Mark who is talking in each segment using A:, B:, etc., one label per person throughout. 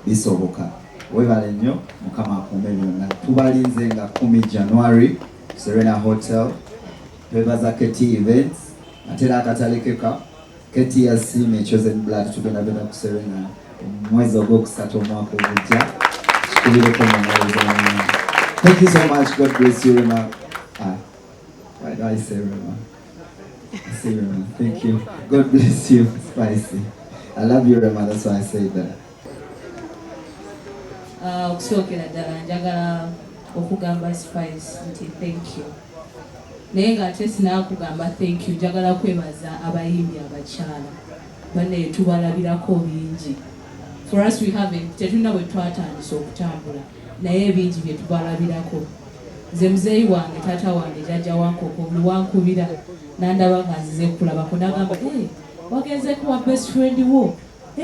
A: bisoboka. Webale nnyo Mukama akuume byonna. Tubalinze nga 10 January Serena Hotel. Twebaza Keti Events. Atera akatale keka Keti ya Sime Chosen Blood tugenda bena ku Serena mwezi ogwokusatu omwaka ogujja. Kikubireko mu mwezi. Thank you so much. God bless you, Rema. Why do I say Rema? I say Rema. Thank you. God bless you, Spicy. I love you, Rema. That's why I say that.
B: Okusookera ddala njagala okugamba Spice nti thank you. Naye ng'ate sinaakugamba thank you, njagala kwebaza abayimbi abakyala. Banne tubalabirako bingi. For us we haven't, tetulina bwe twatandisa okutambula. Naye bingi bye tubalabirako. Nze muzeeyi wange taata wange jjajja wankoko buli wankubira n'andaba nga nzize kulabako n'agamba wagenze kuwa best friend wo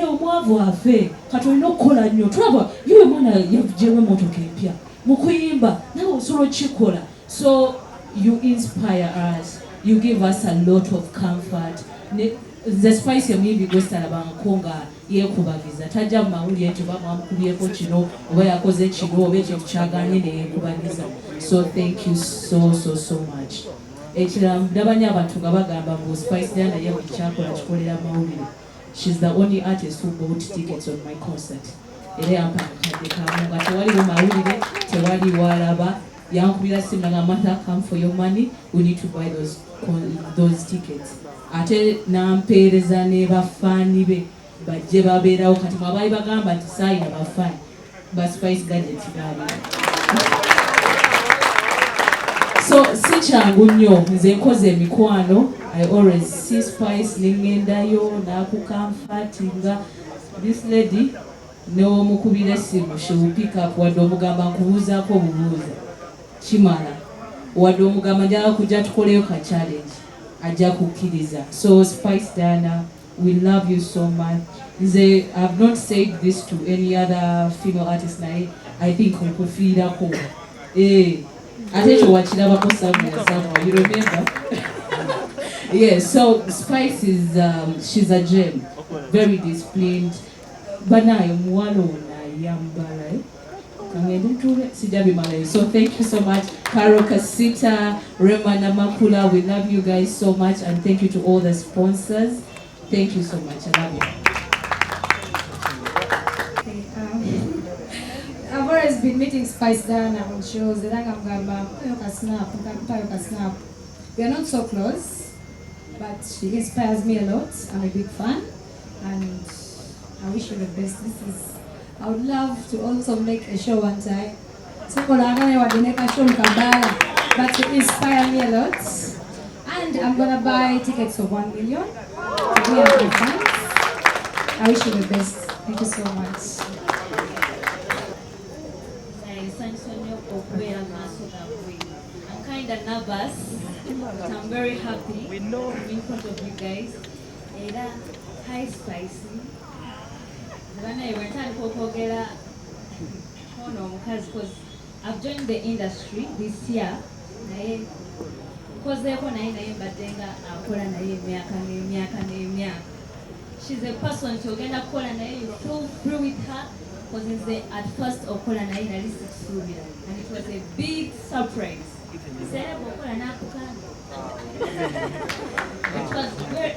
B: omwavu afe kati olina okukola nnyo tulaba yiwe mwana yavugyemu emmotoka empya mu kuyimba nawe osobola okikola. So you inspire us, you give us a lot of comfort. The Spice yamuyimbi gwe sitalabangako nga yeekubagiza tajja mu mawulire nti oba mwamukubyeko kino oba yakoze kino oba ekintu kyaganye neyeekubagiza. So thank you so much. Ekirala ndabanya abantu nga bagamba ngu Spice Diana ye buli kyakola kikolera mawulire. She's the only artist who bought tickets on my concert. Era yampa akadde kamu nga tewaliwo mawulire tewali walaba yankubira simu nga Martha, come for your money, we need to buy those tickets. Ate nampeereza ne bafaani be bajje babeerawo kati mwabaali bagamba nti saayina bafaani ba Spice Gadget baali. So si kyangu nnyo nze nkoze emikwano. I always see Spice nengendayo nakukamfatinga this lady n'omukubira essimu she will pick up wadde omugamba nkubuuzaako obubuuza kimala wadde omugamba njala kujja tukoleyo ka challenge ajja kukkiriza. So Spice Diana, we love you so much. Nze I've not said this to any other female artist naye I think okufiirako ate ekyo wakirabako somewhere, you remember? Yeah, so Spice is she's a gem, very disciplined. Banayo muwalo na yambala. So thank you so much, Karo Kasita, Rema Namakula. We love you guys so much, and thank you to all the sponsors. Thank you so much. I love you.
C: I've always been meeting Spice Diana on shows. We are not so close, but she inspires me a lot. I'm a big fan, and I wish her the best. I would love to also make a show one time. But you inspire me a lot. And I'm gonna buy tickets for 1 million. We are good fans. I wish you the best. Thank you so much.
B: I'm kind of nervous, but I'm very happy to be in front of you guys. Hi, Spicy. Because I've joined the industry this year. She's a person to get a call and you feel through with her. Because at first and it was a big surprise.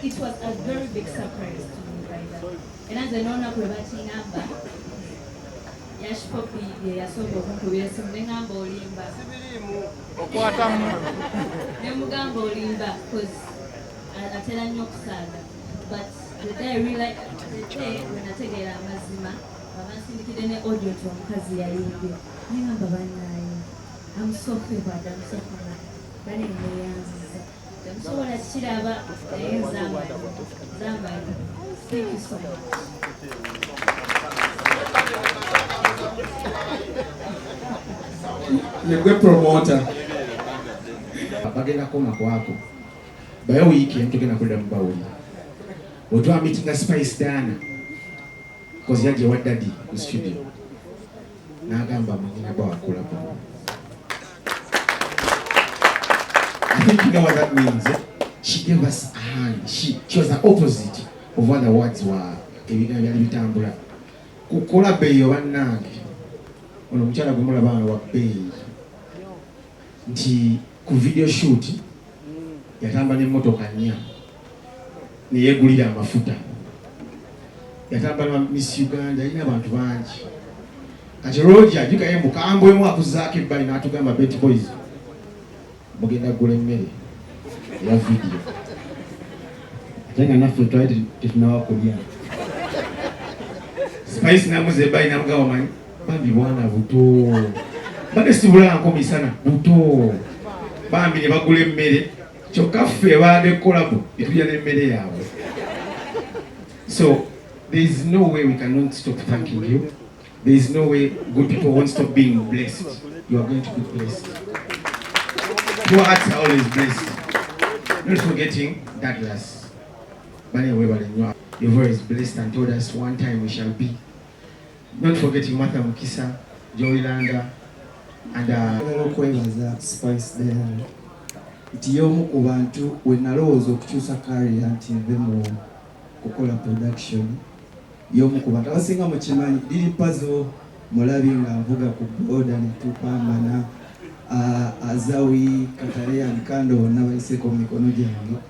B: It was a very big surprise to me. And as a non-acrobatic number, Yash Poppy, Yasobo, Nemugamba Olimba, because I tell you Saga. But the day I realized, the day when I take a Mazima, audio from Kazia, I'm so favored, I'm so favored. Running the answers. I'm so what I see about Zamba. Thank you so much.
D: Yabwe promoter. Abagenda koma kwako. Bayo weekend tugenda kwenda mu Bawuli. Otwa meeting Spice Diana. Because yaje wa daddy ku studio. Nagamba mangina ba wakula pa. I think you know what that means. She gave us a hand. She was the opposite of what the words were. kukola beeyo bannange ono omukyala gwe mulaba wano wa beeyi nti ku video shoot yatamba n'emmotoka 4 neyeegulira amafuta yatamba na Miss Uganda alina abantu bangi kati Roger ajukaye mukambwemu akuzaako ebbali n'atugamba Bet Boys mugenda kugula emmere ya video ate nga naffe twali tetunawa kulya Spice namuze ebbali namugamba manyi bambi bwana buto bade sibulanko misana buto bambi ne bagula emmere kyokka ffe baade kolabo etulya n'emmere yaabwe. So there is no way we cannot stop thanking you. There is no way good people won't stop being blessed. You are going to be blessed. Your hearts are always blessed. Not forgetting Douglas. Your voice is blessed and told us one time we shall be. Not forgetting Martha Mukisa, Joey Landa, and
A: okwebaza Spice there. Nti y'omu ku bantu we nalowooza okukyusa career nti nve mu kukola production y'omu ku bantu abasinga mukimanyi liri puzzle mulabi nga nvuga ku boda ne tupambana azawi katale ankando bonna bayiseko mu mikono gyange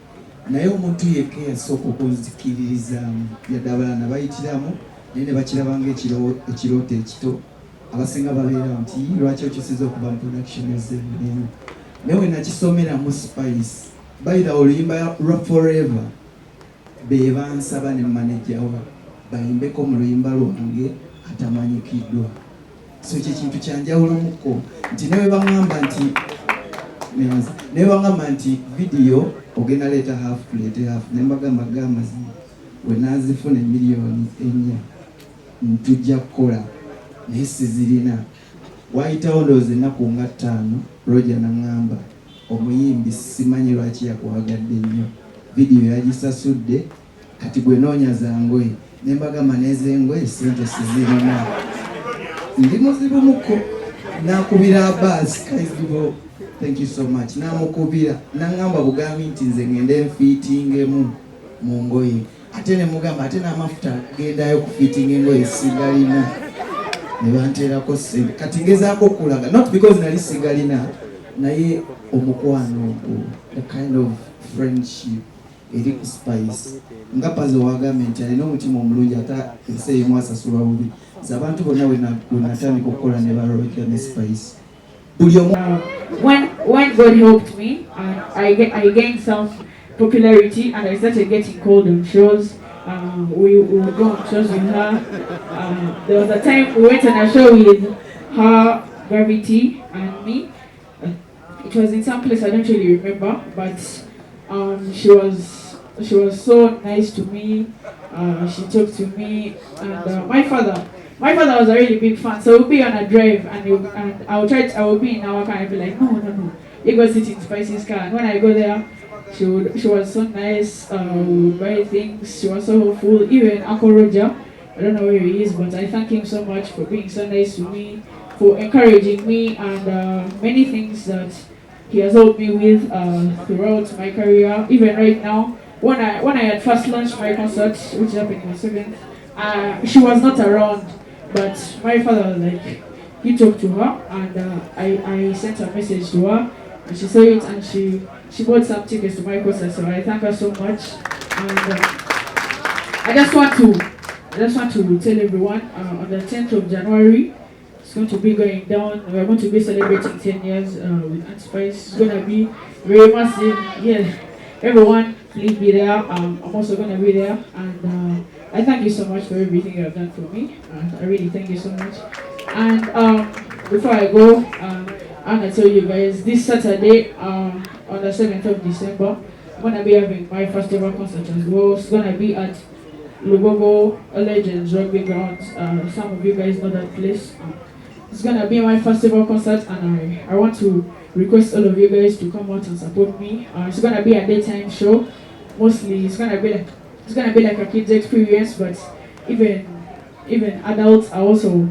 A: naye omuntu yekka yasooka okunzikiririzamu yadde abalala bayitiramu naye ne bakirabanga ekirooto ekito abasinga babeera nti lwaki okyusiza okuba mu production ez'emirembe naye we nakisomera mu Spice bayita oluyimba lwa Forever be bansaba ne manager wa bayimbeko mu luyimba lwange atamanyikiddwa. So ekyo kintu kyanjawulamuko nti newe bangamba nti video ogenda leeta half plate half ne mbagamba mazima we nazifuna miliyoni 4 ntujja kukola naye sizirina wayitawo ndowooza ennaku nga 5 Roger n'angamba omuyimbi simanyi lwaki yakuwagadde nnyo video yagisasudde kati gwe noonya za ngoye ne mbagamba n'ez'engoye sente sizirina ndi muzibu muko nakubira Abbas Kaizibo thank you so much namukubira nangamba bugambi nti nze ngende nfiitingemu mu ngoye ate ne mugamba ate n'amafuta gendayo kufiitinga engoye sigalina ne banteerako sente kati ngezaako okulaga not because nali sigalina naye omukwano ogwo the kind of friendship eri ku Spice nga pazo wagambe nti alina omutima omulungi ate ensi emu asasulwa bubi abantu bonna we natandika okukola ne ba Roger ne Spice buli omu
E: when God helped me I gained some popularity and I started getting called on shows. We would go on shows with her. There was a time we went on a show with her, Gravity, and me. It was in some place I don't really remember, but she was so nice to me. She talked to me, and my father was a really big fan. So we'll be on a drive, and I would be in our car and be like, no, you go sit in Spice's car. And when I go there, she was so nice, would buy things, she was so helpful. Even Uncle Roger, I don't know where he is, but I thank him so much for being so nice to me, for encouraging me, and many things that he has helped me with throughout my career. Even right now, when I had first launched my concert, which happened in the 7th, she was not around, but my father was like, he talked to her, and I sent a message to her, and she saw it, and she bought some tickets to my concert, so I thank her so much. And I just want to tell everyone, on the 10th of January, it's going to be going down. We're going to be celebrating 10 years with Aunt Spice. It's going to be very massive. Yeah, everyone, please be there. I'm also going to be there, and I thank you so much for everything you have done for me. I really thank you so much. And before I go, I'm going to tell you guys, this Saturday, on the 7th of December, I'm going to be having my first ever concert as well. It's going to be at Lugogo Legends Rugby Grounds. Some of you guys know that place. It's going to be my first ever concert, and I want to request all of you guys to come out and support me. It's going to be a daytime show. Mostly, it's going to be like a kids experience, but even adults are also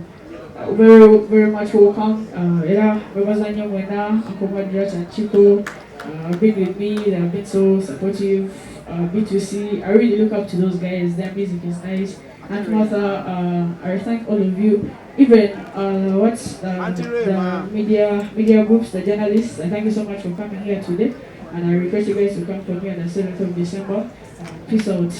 E: very much welcome. Babazanyo Mwena, Uncle Madrat and Chico have been with me. They have been so supportive. B2C, I really look up to those guys. Their music is nice. Aunt Martha, I thank all of you. Even the media groups, the journalists, I thank you so much for coming here today. And I request you guys to come for me on the 7th of December. Peace out.